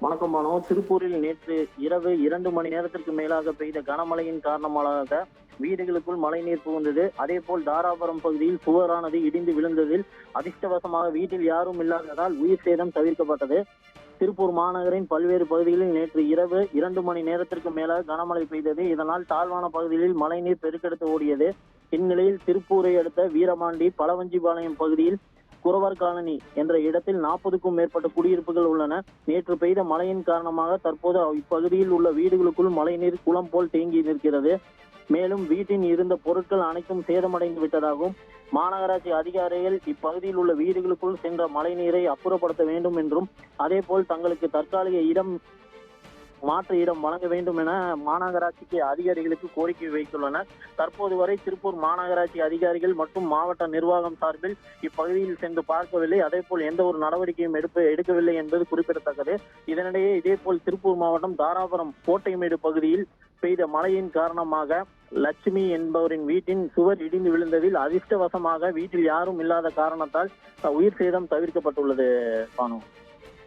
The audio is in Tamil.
வணக்கம் பானு. திருப்பூரில் நேற்று இரவு 2 மணி நேரத்திற்கு மேலாக பெய்த கனமழையின் காரணமாக வீடுகளுக்குள் மழைநீர் புகுந்தது. அதேபோல் தாராபுரம் பகுதியில் சுவரானது இடிந்து விழுந்ததில் அதிர்ஷ்டவசமாக வீட்டில் யாரும் இல்லாததால் உயிர் சேதம் தவிர்க்கப்பட்டது. திருப்பூர் மாநகரின் பல்வேறு பகுதிகளில் நேற்று இரவு 2 மணி நேரத்திற்கு மேலாக கனமழை பெய்தது. இதனால் தாழ்வான பகுதிகளில் மழைநீர் பெருக்கெடுத்து ஓடியது. இந்நிலையில் திருப்பூரை அடுத்த வீரமாண்டி பலவஞ்சிபாளையம் பகுதியில் குறவர் காலனி என்ற இடத்தில் 40க்கும் மேற்பட்ட குடியிருப்புகள் உள்ளன. நேற்று பெய்த மழையின் காரணமாக தற்போது இப்பகுதியில் உள்ள வீடுகளுக்குள் மழைநீர் குளம் போல் தேங்கி நிற்கிறது. மேலும் வீட்டின் இருந்த பொருட்கள் அனைத்தும் சேதமடைந்து விட்டதாகவும் மாநகராட்சி அதிகாரிகள் இப்பகுதியில் உள்ள வீடுகளுக்குள் சென்ற மழைநீரை அப்புறப்படுத்த வேண்டும் என்றும் அதேபோல் தங்களுக்கு தற்காலிக மாற்று இடம் வழங்க வேண்டும் என மாநகராட்சிக்கு அதிகாரிகளுக்கு கோரிக்கை வைத்துள்ளனர். தற்போது வரை திருப்பூர் மாநகராட்சி அதிகாரிகள் மற்றும் மாவட்ட நிர்வாகம் சார்பில் இப்பகுதியில் சென்று பார்க்கவில்லை. அதேபோல் எந்த ஒரு நடவடிக்கையும் எடுக்கவில்லை என்பது குறிப்பிடத்தக்கது. இதனிடையே இதேபோல் திருப்பூர் மாவட்டம் தாராபுரம் கோட்டைமேடு பகுதியில் பெய்த மழையின் காரணமாக லட்சுமி என்பவரின் வீட்டின் சுவர் இடிந்து விழுந்ததில் அதிர்ஷ்டவசமாக வீட்டில் யாரும் இல்லாத காரணத்தால் உயிர் சேதம் தவிர்க்கப்பட்டுள்ளது. பானு.